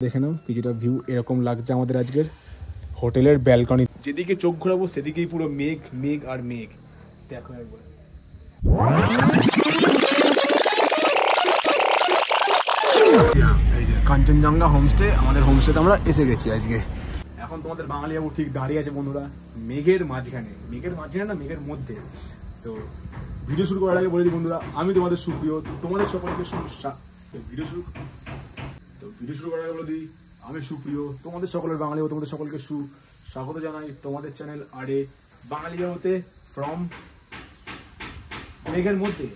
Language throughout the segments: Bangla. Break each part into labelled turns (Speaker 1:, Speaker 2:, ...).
Speaker 1: দেখে নাও কিছুটা ভিউ এরকম লাগছে আমাদের আজকের হোটেলের ব্যালকনি। যেদিকে চোখ ঘোরাবো সেদিকেই পুরো মেঘ মেঘ আর মেঘ। দেখো একবার এই যে কাঞ্চনজঙ্ঘা হোমস্টে, আমাদের হোমস্টেতে আমরা এসে গেছি আজকে। এখন তোমাদের বাঙালি বাবু ঠিক দাঁড়িয়ে আছে বন্ধুরা মেঘের মাঝখানে, মেঘের মাঝখানে না মেঘের মধ্যে। সো ভিডিও শুরু করার আগে বলে দিই বন্ধুরা, আমি তোমাদের সুপ্রিয়, তোমাদের সকলকে ভিডিও শুরু করার আগে বলে দিই আমি সুপ্রিয়, তোমাদের সকলের বাঙালি ও তোমাদের সকলকে স্বাগত জানাই তোমাদের চ্যানেল আরে বাঙালি হতে ফ্রম মেঘের মধ্যে।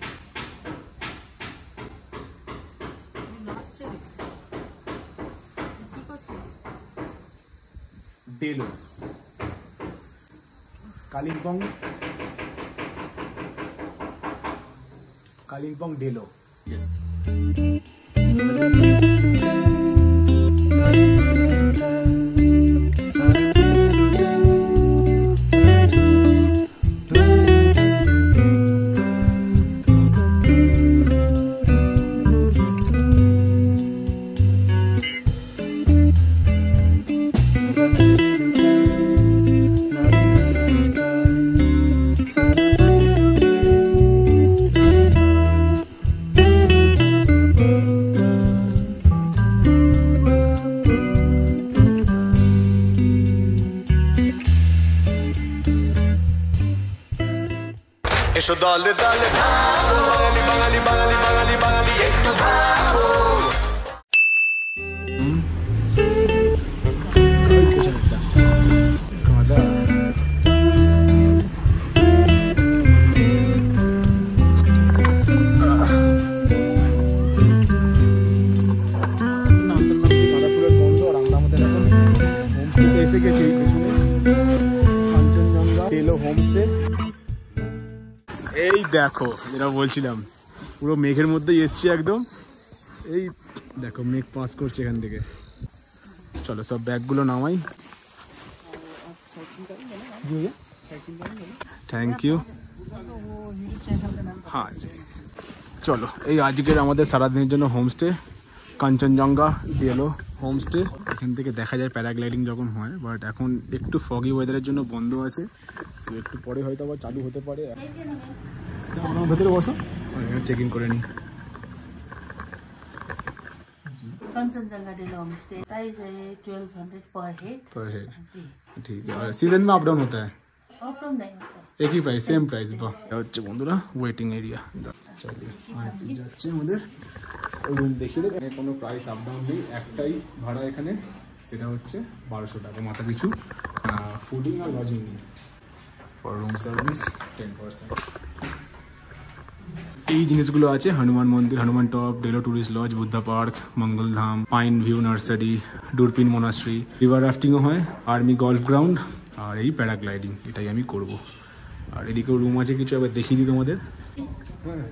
Speaker 1: ডেলো কালিম্পং ডেলো। ইয়েস
Speaker 2: এসো দলে দলে ভাবো বাঙালি বাঙালি বাঙালি বাঙালি একটু ভাবো।
Speaker 1: এসে গেছি কাঞ্চনজঙ্ঘা ডেলো হোমস্টে। এই দেখো যেটা বলছিলাম পুরো মেঘের মধ্যেই এসছি একদম। এই দেখো মেঘ পাস করছে এখান থেকে। চলো সব ব্যাগগুলো নামাই। Thank you. হ্যাঁ চলো এই আজকের আমাদের সারাদিনের জন্য হোমস্টে কাঞ্চনজঙ্ঘা ডেলো হোমস্টে। এখান থেকে দেখা যায় প্যারাগ্লাইডিং যখন হয়, বাট এখন একটু ফগি ওয়েদারের জন্য বন্ধ আছে। সো একটু পরে হয়তো আবার চালু হতে পারে। আমার ভেতরে বসো, চেক ইন করে নিই।
Speaker 3: कंचनजंगा डेलो होमस्टे प्राइस है 1200 पर हेड। जी
Speaker 1: ठीक है। और सीजन में अप डाउन होता है?
Speaker 3: अप डाउन नहीं होता,
Speaker 1: एक ही प्राइस सेम प्राइस। বাহ হচ্ছে বন্ধুরা ওয়েটিং এরিয়া। চলিয়ে যাচ্ছে আমাদের রুম দেখিয়ে দেবে। কোনো প্রাইস আপ ডাউন নেই, একটাই ভাড়া এখানে, সেটা হচ্ছে 1200 টাকা মাথা পিছু। ফুডিং আর লজিং নেই। For room service 10%। এই জিনিসগুলো আছে হনুমান মন্দির, Hanuman top, Delo tourist lodge, Buddha park, Mangaldham, pine view nursery, Durpin monastery, river রাফটিংও হয়, আর্মি গলফ গ্রাউন্ড আর এই প্যারাগ্লাইডিং, এটাই আমি করব। আর এদিকেও রুম আছে কিছু, এবার দেখিয়ে দিই তোমাদের। হ্যাঁ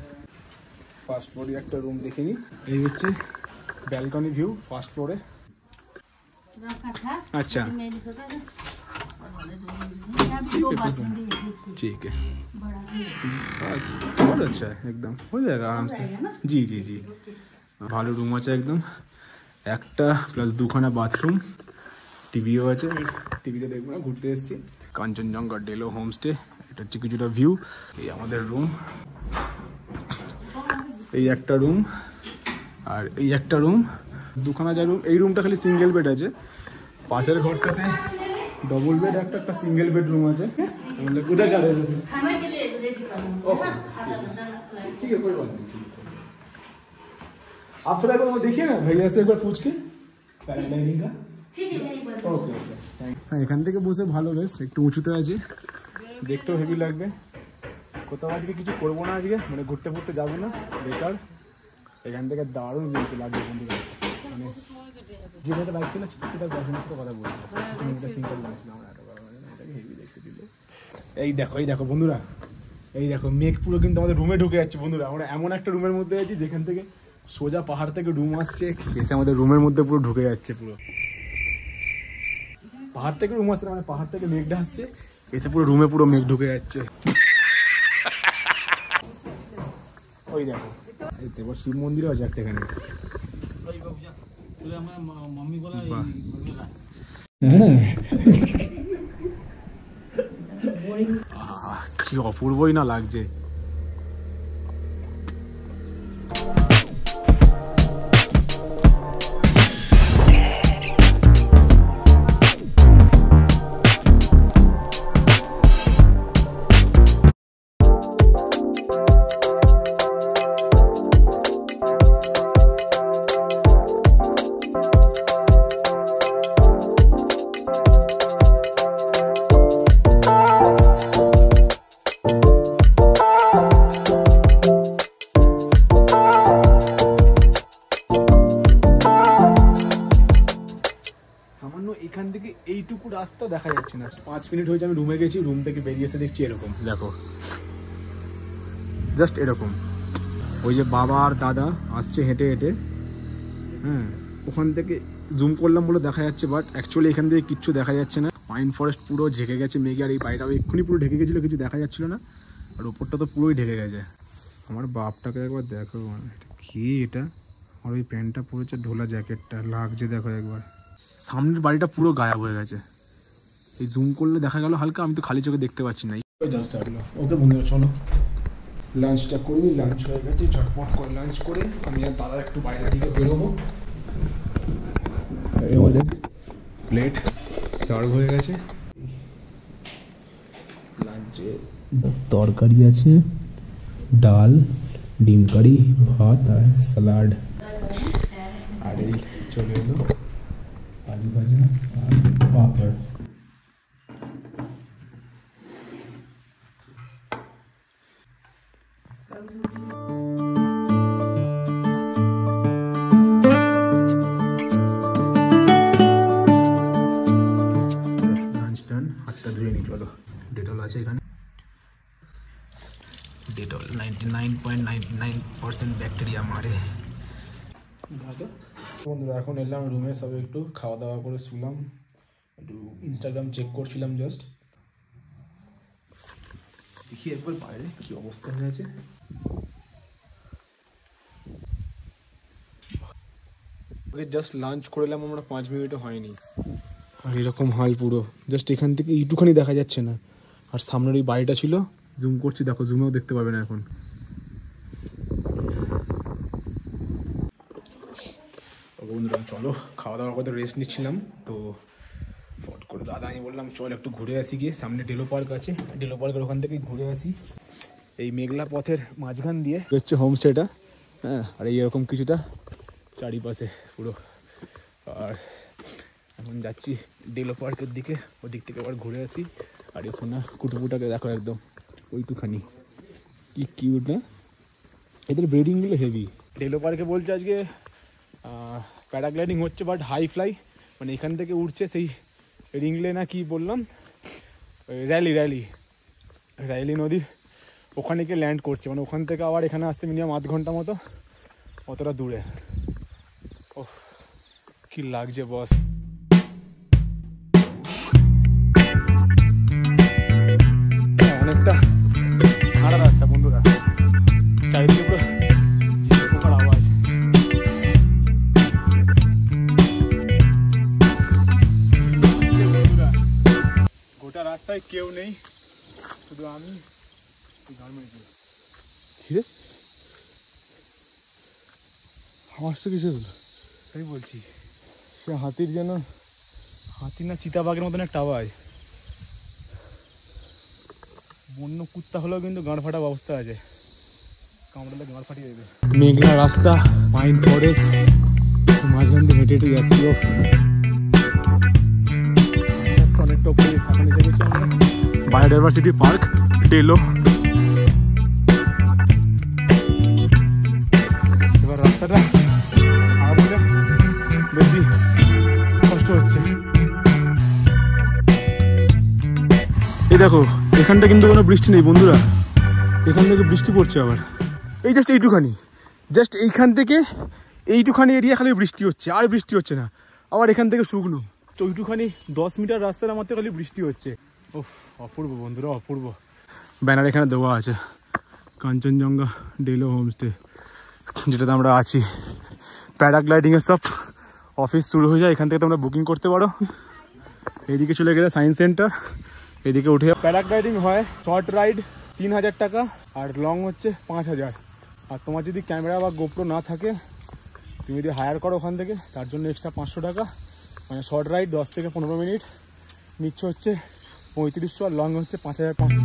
Speaker 1: ফার্স্ট ফ্লোরে একটা রুম দেখে নিই। এই হচ্ছে ব্যালকনি ভিউ ফার্স্ট ফ্লোরে। अच्छा ठीक है बस बहुत अच्छा है, एकदम हो जाएगा आराम से। जी जी जी ভালো রুম আছে একদম, একটা প্লাস দুখানা বাথরুম, টিভিও আছে। টিভিতে দেখবো না, ঘুরতে এসেছি। কাঞ্চনজঙ্ঘা ডেলো হোমস্টে, এটা হচ্ছে কিছুটা ভিউ। এই আমাদের রুম, এই একটা রুম আর এই একটা রুম, দুখানা যা রুম। এই রুমটা খালি সিঙ্গেল বেড আছে, পাশের ঘরটাতে डबल बेड একটা सिंगल बेडरूम আছে। मतलब उधर जा रहे हैं खाना के लिए रेडी करना। ओके ठीक है कोई बात नहीं। आप फिर एक बार देखिए ना भैया से एक बार पूछ के पैराग्लाइडिंग का। ठीक है नहीं बात। Okay okay thanks. এখান থেকে বসে ভালো বেশ, একটু উঁচুতে আছে, দেখতেও হেভি লাগবে। কোথাও আজকে কিছু করবো না আজকে, মানে ঘুরতে ঘুরতে যাবো না বেকার। এখান থেকে দারুণ দেখতে লাগবে বন্ধুরা। মানে যেটা বাইক ছিল সেটা গার্লফ্রেন্ডের সাথে কথা বলবো। এই দেখো বন্ধুরা, এই দেখো মেঘ পুরো কিন্তু আমাদের রুমে ঢুকে যাচ্ছে বন্ধুরা। আমরা এমন একটা রুমের মধ্যে আছি যেখান থেকে সোজা পাহাড় থেকে রুম আসছে, এসে আমাদের রুমের মধ্যে পুরো ঢুকে যাচ্ছে। পুরো পাহাড় থেকে রুম আসছে, মানে পাহাড় থেকে মেঘটা আসছে, এসে পুরো রুমে পুরো মেঘ ঢুকে যাচ্ছে। ওই দেখো এবার শিব মন্দিরও আছে একটা এখানে। কি অপূর্বই না লাগছে। এখান থেকে এইটুকু রাস্তা দেখা যাচ্ছে না। 5 মিনিট হয়েছে আমি রুমে গেছি, রুম থেকে বেরিয়ে এসে দেখছি এরকম, দেখো জাস্ট এরকম। ওই যে বাবা আর দাদা আসছে হেঁটে হেঁটে, হ্যাঁ ওখান থেকে জুম করলাম বলে দেখা যাচ্ছে, বাট অ্যাকচুয়ালি এখান থেকে কিচ্ছু দেখা যাচ্ছে না। পাইন ফরেস্ট পুরো ঢেকে গেছে মেঘে, আর এই বাড়িটাও এক্ষুনি পুরো ঢেকে গেছিলো, কিছু দেখা যাচ্ছিলো না, আর ওপরটা তো পুরোই ঢেকে গেছে। আমার বাপটাকে একবার দেখো, কি এটা, আর ওই প্যান্টটা পরেছে, ঢোলা জ্যাকেটটা লাগছে দেখো একবার। সামনের বাড়িটা পুরো গায়েব হয়ে গেছে, এই জুম করলে দেখা গেল হালকা, আমি তো খালি চোখে দেখতে পাচ্ছি না। ওকে বন্ধুরা চলো লাঞ্চটা করি, লাঞ্চ হয়ে গেছে, ঝটপট করে লাঞ্চ করে আমি আর দাদা একটু বাইরের দিকে বেরোবো। আমাদের প্লেট সার্ভ হয়ে গেছে, লাঞ্চে তরকারি আছে, ডাল, ডিম কারি, ভাত আর স্যালাড, আর এই চলে এলো আলু ভাজা আর পাঁপড়। লাঞ্চ ডান, হাতটা ধুয়ে নিই চলো। ডেটল আছে এখানে, ডেটল 99.99% ব্যাকটেরিয়া মারে। বন্ধুরা এখন এলাম রুমে, সবে একটু খাওয়া দাওয়া করে শুলাম, একটু ইনস্টাগ্রাম চেক করছিলাম জাস্ট। দেখি একবার বাইরে কি অবস্থা হয়েছে। জাস্ট লাঞ্চ করলাম আমরা, 5 মিনিটও হয়নি, আর এরকম হাল পুরো। জাস্ট এখান থেকে একটুখানি দেখা যাচ্ছে না, আর সামনের ওই বাড়িটা ছিল, জুম করছি দেখো, জুমেও দেখতে পাবে না এখন। বন্ধুরা চলো খাওয়া দাওয়া করতে রেস্ট নিচ্ছিলাম, তো ফট করে দাদা আমি বললাম চল একটু ঘুরে আসি গিয়ে, সামনে ডেলো পার্ক আছে, ডেলো পার্কের ওখান থেকে ঘুরে আসি। এই মেঘলা পথের মাঝখান দিয়ে হচ্ছে হোমস্টেটা, হ্যাঁ, আর এইরকম কিছুটা চারিপাশে পুরো। আর এখন যাচ্ছি ডেলো পার্কের দিকে, ওদিক থেকে আবার ঘুরে আসি। আর এই সোনা কুটুপুটাকে দেখো একদম ওইটুখানি, কি কিউট না, এদের ব্রিডিংগুলো হেভি। ডেলো পার্কে বলছে আজকে প্যারাগ্লাইডিং হচ্ছে, বাট হাই ফ্লাই, মানে এখান থেকে উঠছে সেই রিংলে না কি বললাম, র্যালি নদীর ওখানে গিয়ে ল্যান্ড করছে, মানে ওখান থেকে আবার এখানে আসতে মিনিমাম 8 ঘন্টা মতো, অতটা দূরে। ও কি লাগছে বস। অনেকটা হাঁটা রাস্তা বন্ধুরা, চারিদিকে পুরো পোকার আওয়াজ। গোটা রাস্তায় কেউ নেই, শুধু আমি। আওয়াজটা কিসে হলো তাই বলছি, সে হাতির যেন, হাতি না চিতাবাঘের মতন একটা আওয়াজ। বন্য কুত্তা হলেও কিন্তু গাঁড় ফাটা অবস্থা আছে, কামড়ালে গাঁড় ফাটিয়ে দেবে। মেঘলা রাস্তা, পাইন ফরেস্ট, মাঝখান দিয়ে হেঁটে হেঁটে যাচ্ছি। অনেকটা উপরে এখন এসে গেছি আমরা, বায়োডাইভার্সিটি পার্ক ডেলো। এবার রাস্তাটা খারাপ হলে বেশি কষ্ট হচ্ছে। এই দেখো এখানটা কিন্তু কোনো বৃষ্টি নেই বন্ধুরা, এখান থেকে বৃষ্টি পড়ছে আবার। এই জাস্ট এইটুখানি, জাস্ট এইখান থেকে এইটুখানি এরিয়া খালি বৃষ্টি হচ্ছে, আর বৃষ্টি হচ্ছে না। আবার এখান থেকে শুকনো, তো ওইটুখানি 10 মিটার রাস্তার মধ্যে খালি বৃষ্টি হচ্ছে। ও অপূর্ব বন্ধুরা, অপূর্ব। ব্যানার এখানে দেওয়া আছে, কাঞ্চনজঙ্ঘা ডেলো হোমস্টে, যেটাতে আমরা আছি। প্যারাগ্লাইডিংয়ের সব অফিস শুরু হয়ে যায়, এখান থেকে তোমরা বুকিং করতে পারো। এইদিকে চলে গেলে সায়েন্স সেন্টার, এদিকে উঠে প্যারাগ্লাইডিং হয়। শর্ট রাইড 3000 টাকা আর লং হচ্ছে 5000। আর তোমার যদি ক্যামেরা বা গোপ্রো না থাকে, তুমি যদি হায়ার করো ওখান থেকে, তার জন্য এক্সট্রা 500 টাকা। মানে শর্ট রাইড 10 থেকে 15 মিনিট নিচ্ছে হচ্ছে 3500, আর লং হচ্ছে 5500।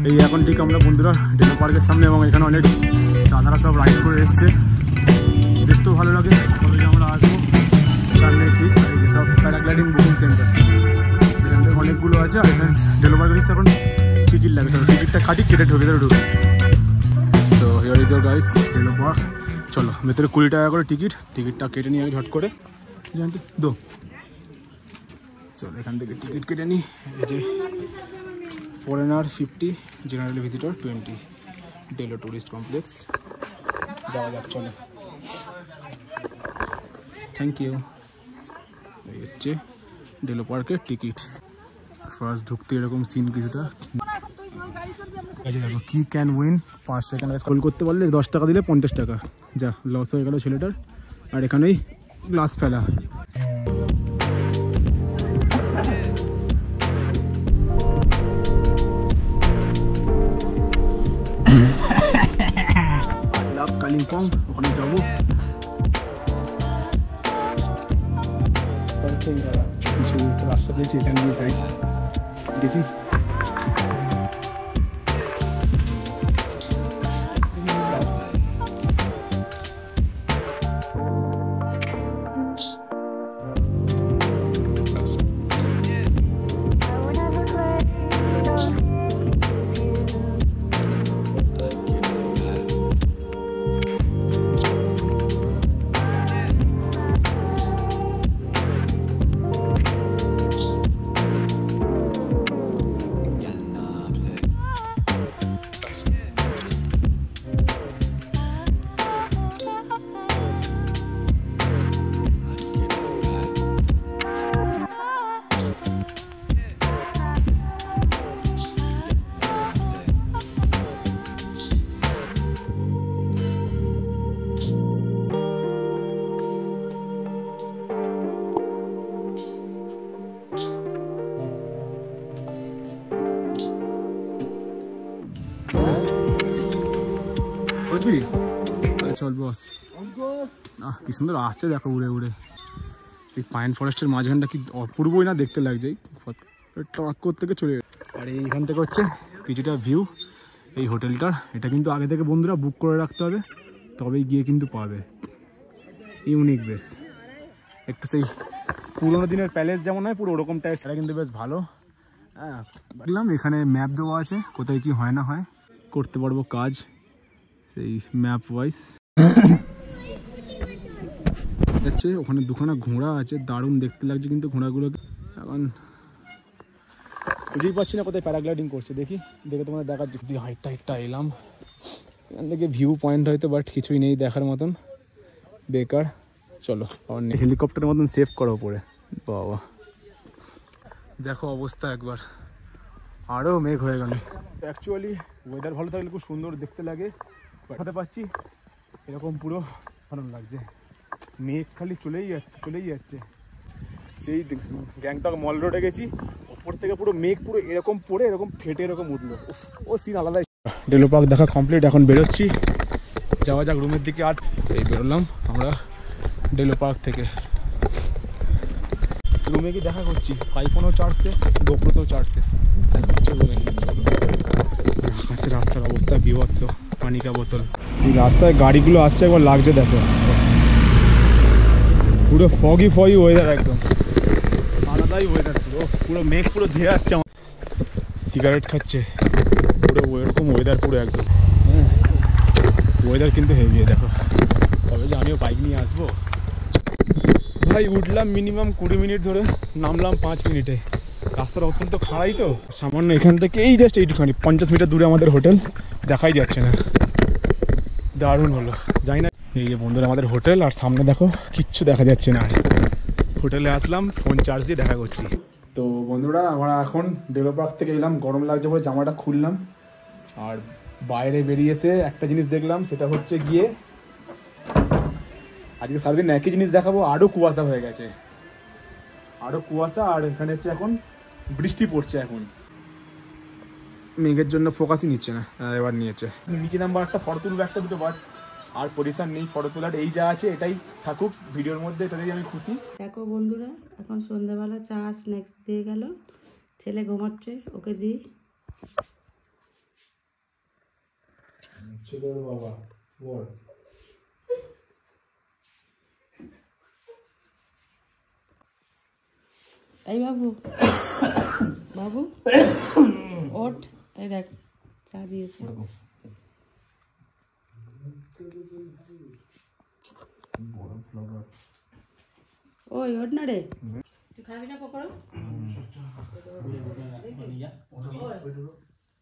Speaker 1: এই এখন ঠিক আমরা বন্ধুরা ডেলো পার্কের সামনে, এবং এখানে অনেক দাদারা সব রাইড করে এসছে, দেখতেও ভালো লাগে। তবে আমরা আসবো তার নেই ঠিক, সব প্যারাগ্লাইডিং বুকিং সেন্টার এখান থেকে অনেকগুলো আছে। আর এখানে ডেলো পার্কের ঠিক এখন টিকিট লাগে, চলো টিকিটটা কাটি, কেটে ঢুকে ভেতরে ঢুকে। So here is your guys Delo park. চলো ভেতরে 20 টাকা করে টিকিটটা কেটে নিয়ে আমি ঝট করে জানতে দো। চলো এখান থেকে টিকিট কেটে নিই। এই যে foreigner 50, general visitor 20, Delo tourist complex. যাওয়া যাক চলো। Thank you. এই হচ্ছে ডেলো পার্কের টিকিট। ফার্স্ট ঢুকতে এরকম সিন কিছুটা। এই যে দেখো, কি ক্যান উইন 5 সেকেন্ড স্ক্রল করতে পারলে 10 টাকা দিলে 50 টাকা। যা লস হয়ে গেল ছেলেটার। আর এখানেই গ্লাস ফেলা। কালিম্পং, ওখানে যাবো। কিছু রাস্তা পেয়েছি, এখানে দিয়ে যাই দেখি। চল বস। কি সুন্দর আসছে দেখো উড়ে উড়ে। এই পাইন ফরেস্টের মাঝখানটা কি অপূর্বই না দেখতে লাগছে। ট্রাক থেকে চলে। আর এইখান থেকে হচ্ছে কিছুটা ভিউ এই হোটেলটার। এটা কিন্তু আগে থেকে বন্ধুরা বুক করে রাখতে হবে, তবেই গিয়ে কিন্তু পাবে। ইউনিক বেশ, একটু সেই পুরোনো দিনের প্যালেস যেমন হয় পুরো ওরকম টাইপ। এটা কিন্তু বেশ ভালো। হ্যাঁ দেখলাম এখানে ম্যাপ দেওয়া আছে, কোথায় কি হয় না হয় করতে পারবো কাজ সেই ম্যাপ ওয়াইজ। যাচ্ছে ওখানে দুখানা ঘোড়া আছে, দারুণ দেখতে লাগছে কিন্তু ঘোড়াগুলোকে। এখন বুঝতেই পারছি না কোথায় প্যারাগ্লাইডিং করছে। দেখি দেখে তোমাদের দেখাচ্ছি। যদি হাইটটা এলাম এখান থেকে ভিউ পয়েন্ট হয়তো, বাট কিছুই নেই দেখার মতন, বেকার। চলো আবার হেলিকপ্টারের মতন সেভ করো পরে। বাবা দেখো অবস্থা একবার, আরও মেঘ হয়ে গেল। অ্যাকচুয়ালি ওয়েদার ভালো থাকলে খুব সুন্দর দেখতে লাগে। দেখাতে পাচ্ছি এরকম পুরো ভালো লাগছে। মেঘ খালি চলেই যাচ্ছে। সেই গ্যাংটক মল রোডে গেছি, ওপর থেকে পুরো মেঘ পুরো এরকম পড়ে এরকম ফেটে এরকম উঠলো। ও সিন আলাদাই। ডেলো পার্ক দেখা কমপ্লিট, এখন বেরোচ্ছি, যাওয়া যাক রুমের দিকে। আর এই বেরোলাম আমরা ডেলো পার্ক থেকে। রুমে গিয়ে দেখা করছি, আইফোনও চার্জ শেষ, গোপ্রোতেও চার্জ শেষ। আকাশের রাস্তার অবস্থা বিভৎস, পানিকা বোতল। এই রাস্তায় গাড়িগুলো আসছে একবার লাগছে দেখো, পুরো ফগি ওয়েদার, একদম আলাদাই ওয়েদার। পুরো মেঘ পুরো ধেয়ে আসছে। আমার সিগারেট খাচ্ছে, পুরো ওইরকম ওয়েদার পুরো একদম। হ্যাঁ ওয়েদার কিন্তু হেভি দেখো। তবে যে আমিও বাইক নিয়ে আসবো ভাই। উঠলাম মিনিমাম 20 মিনিট ধরে, নামলাম 5 মিনিটে। রাস্তাটা অত্যন্ত খাড়াই তো, সামান্য এখান থেকে এই জাস্ট এইটুখানি 50 মিটার দূরে আমাদের হোটেল, দেখাই যাচ্ছে না। দারুণ হলো, যাই না। এই যে বন্ধুরা আমাদের হোটেল, আর সামনে দেখো কিচ্ছু দেখা যাচ্ছে না। হোটেলে আসলাম, ফোন চার্জ দিয়ে দেখা করছি। তো বন্ধুরা আমরা এখন ডেলো পার্ক থেকে এলাম, গরম লাগছে বলে জামাটা খুললাম। আর বাইরে বেরিয়েছে একটা জিনিস দেখলাম, সেটা হচ্ছে গিয়ে আজকে সারাদিন একই জিনিস দেখাবো, আরও কুয়াশা হয়ে গেছে, আরও কুয়াশা। আর এখানে হচ্ছে এখন বৃষ্টি পড়ছে, এখন মেঘের জন্য ফোকাসই নিচ্ছে না, এবার নিয়েছে। নিচে নাম্বার একটা ফটো তুলবো একটা দুটো, বাট আর পরিষ্কার নেই ফটো তোলার, এই যা আছে এটাই থাকুক ভিডিওর মধ্যে, এটাতেই আমি খুশি।
Speaker 3: দেখো বন্ধুরা, এখন সন্ধ্যাবেলা চা স্ন্যাক্স দিয়ে গেল, ছেলে ঘুমাচ্ছে, ওকে দিই।
Speaker 1: চলো বাবা বল।
Speaker 3: এই বাবু, বাবু ওঠ, এই দেখ চা দিয়েছে। ওই ওঠ না রে, তুই খাবি না পকোড়া?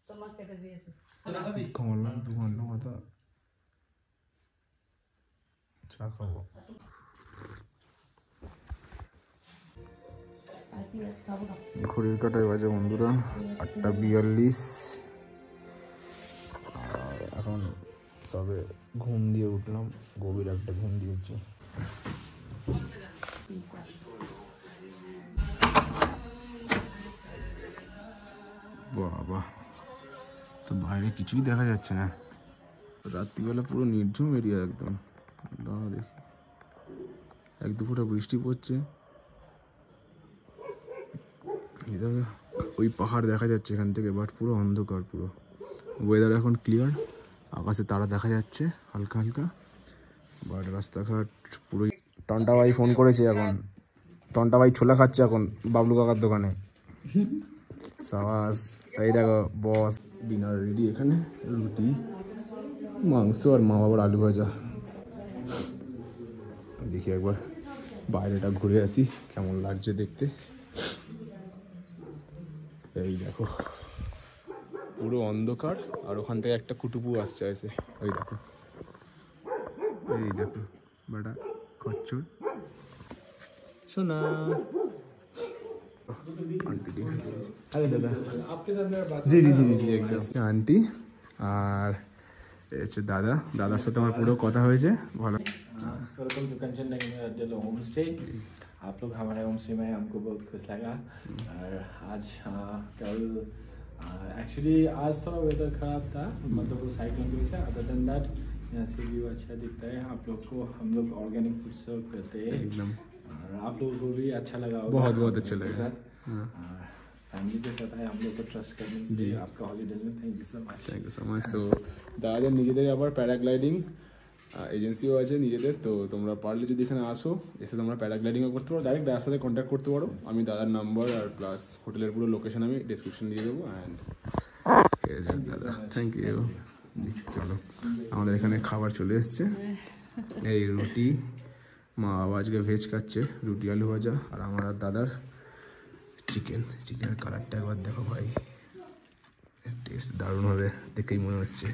Speaker 3: তোমার কেটে দিয়েছে।
Speaker 1: কমলাম 2 ঘন্টা মতো চা খাবো। ঘড়ির কাটায় বাজে বন্ধুরা 8:42, আর এখন সবে ঘুম দিয়ে উঠলাম, গভীর একটা ঘুম দিয়েছি। বাবা, তো বাইরে কিছুই দেখা যাচ্ছে না, রাত্রিবেলা পুরো নির্ঝুম এরিয়া একদম। দাঁড়া দেখি, 1-2 ফোঁটা বৃষ্টি পড়ছে, ওই পাহাড় দেখা যাচ্ছে এখান থেকে, বাট পুরো অন্ধকার, পুরো ওয়েদার এখন ক্লিয়ার, আকাশে তারা দেখা যাচ্ছে হালকা হালকা, বাট রাস্তাঘাট পুরো। টন্টা ভাই ফোন করেছে, এখন টন্টা ভাই ছোলা খাচ্ছে এখন বাবলু কাকার দোকানে। সাবাস, এই দেখো বস ডিনার রেডি, এখানে রুটি, মাংস আর মা বাবার আলু ভাজা। দেখি একবার বাইরেটা ঘুরে আসি কেমন লাগছে দেখতে। এই দেখো পুরো অন্ধকার, আর ওখান থেকে একটা কুটুপু আসছে এসে, ওই দেখো, এই দেখো বেটা খচ্চর শোনা। আরে দাদা জি জি জি জি একদম আন্টি, আর হচ্ছে দাদা, দাদার সাথে আমার পুরো কথা হয়েছে ভালো।
Speaker 4: Welcome to Kanchenjunga home stay. आप लोग हमारे होम स्टे में हमको बहुत खुश लगा। और आज कल एक्चुअली आज थोड़ा वेदर ख़राब था, मतलब वो साइक्लोन की वजह से। अदर देन दैट यहाँ से व्यू अच्छा दिखता है। आप लोग को हम लोग ऑर्गेनिक फूड सर्व करते हैं
Speaker 1: एकदम,
Speaker 4: और आप लोगों को भी अच्छा लगा होगा।
Speaker 1: बहुत बहुत अच्छा लगा।
Speaker 4: फैमिली के साथ आए, हम लोग को ट्रस्ट करने जी आपका हॉलीडेज में। Thank you so much.
Speaker 1: Thank you so much. তো দাদাদের নিজেদের আবার প্যারাগ্লাইডিং এজেন্সিও আছে নিজেদের, তো তোমরা পারলে যদি এখানে আসো, এসে তোমরা প্যারাগ্লাইডিংও করতে পারো, ডাইরেক্ট দাদার সাথে কন্ট্যাক্ট করতে পারো। আমি দাদার নাম্বার আর প্লাস হোটেলের পুরো লোকেশন আমি ডিসক্রিপশন দিয়ে দেবো। অ্যান্ড দাদা থ্যাংক ইউ। জি চলো, আমাদের এখানে খাবার চলে এসছে, এই রুটি, মা বাবা আজকে ভেজ খাচ্ছে, রুটি আলু ভাজা, আর আমার আর দাদার চিকেন। চিকেনের কালারটা একবার দেখো ভাই, টেস্ট দারুণ হবে দেখেই মনে হচ্ছে।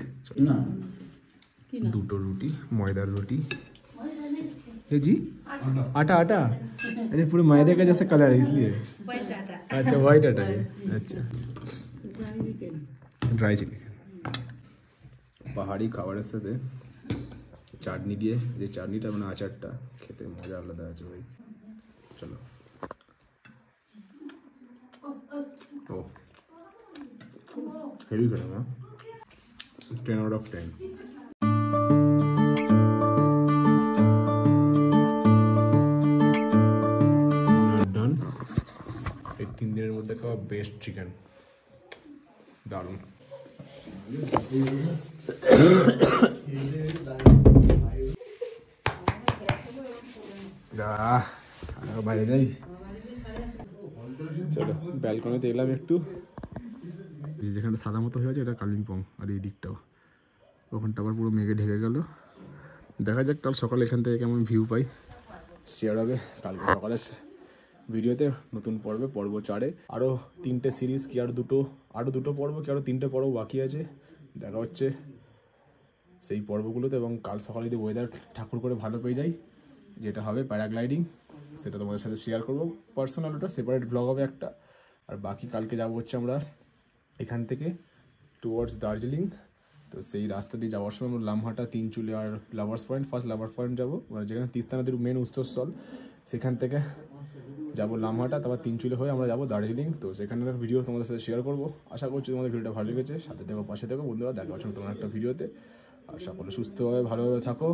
Speaker 1: দুটো রুটি, ময়দার রুটি, ये जी आटा आटा, अरे पूरे मैदे का जैसा कलर है इसलिए। अच्छा वाइट आटा है, अच्छा ड्राई चिकन। পাহাড়ি খাবারের সাথে চাটনি দিয়ে, যে চাটনিটা মানে আচারটা খেতে মজা আলাদা আছে ভাই। চলো, ও হেভি খেলাম, 10 out of 10। এই 3 দিনের মধ্যে খাওয়া বেস্ট চিকেন, দারুণ। বাইরে যাই, চলো ব্যালকনিতে এলাম একটু। যেখানে সাদা মতো হয়ে আছে এটা কালিম্পং, আর এই দিকটাও, ওখানটা আবার পুরো মেঘে ঢেকে গেল। দেখা যাক কাল সকালে এখান থেকে কেমন ভিউ পাই, শেয়ার হবে কালকে সকালে ভিডিওতে। নতুন পর্বে, পর্ব 4-এ আরও 3টে সিরিজ, কি আরও দুটো পর্ব, কি আরও 3টে পর্ব বাকি আছে। দেখা হচ্ছে সেই পর্বগুলোতে। এবং কাল সকালে যদি ওয়েদার ঠাকুর করে ভালো পেয়ে যাই, যেটা হবে প্যারাগ্লাইডিং, সেটা তোমাদের সাথে শেয়ার করবো পার্সোনাল, ওটা সেপারেট ব্লগ হবে একটা। আর বাকি কালকে যাবো হচ্ছে আমরা এখান থেকে টুয়ার্ডস দার্জিলিং। তো সেই রাস্তা দিয়ে যাওয়ার সময় আমরা লামহাটা, তিনচুলি আর lovers point, first lovers point যাবো, মানে যেখানে তিস্তা নদীর মেন উৎসস্থল, সেখান থেকে যাবো লামহাটা, তারপর তিনচুলি হয়ে আমরা যাবো দার্জিলিং। তো সেখানের ভিডিও তোমাদের সাথে শেয়ার করবো। আশা করছি তোমাদের ভিডিওটা ভালো লেগেছে, সাথে দেখো, পাশে দেখো বন্ধুরা, দেখা হচ্ছে তোমার একটা ভিডিওতে। আর সকলে সুস্থভাবে ভালোভাবে থাকো।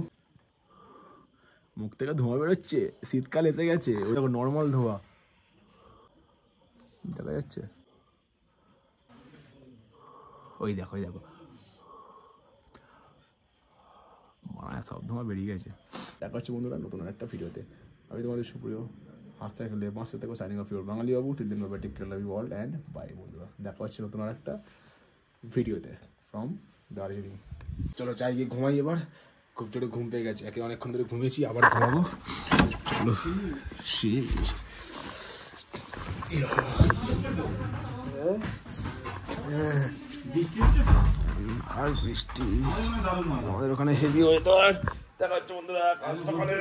Speaker 1: মুখ থেকে ধোঁয়া বেরোচ্ছে, শীতকাল এসে গেছে, ওই দেখো নর্মাল ধোঁয়া দেখা যাচ্ছে, ওই দেখো মানে সব ধোঁয়া বেরিয়ে গেছে। দেখা হচ্ছে বন্ধুরা নতুন একটা ভিডিওতে। আমি তোমাদের সুপ্রিয় হাসতে থাকলে মাসতে থাকো, signing off your Bangali Babu. Till then bye, take care, love you all and bye বন্ধুরা। দেখা হচ্ছে নতুন আর একটা ভিডিওতে ফ্রম দার্জিলিং। চলো চাই গিয়ে ঘুমাই এবার, খুব জোরে ঘুম পেয়ে গেছে, একে অনেকক্ষণ ধরে ঘুমিয়েছি, আবার ঘুমাবো। চলো আর বৃষ্টি আমাদের ওখানে হেভি ওয়েদার। দেখা হচ্ছে বন্ধুরা কাল সকালে।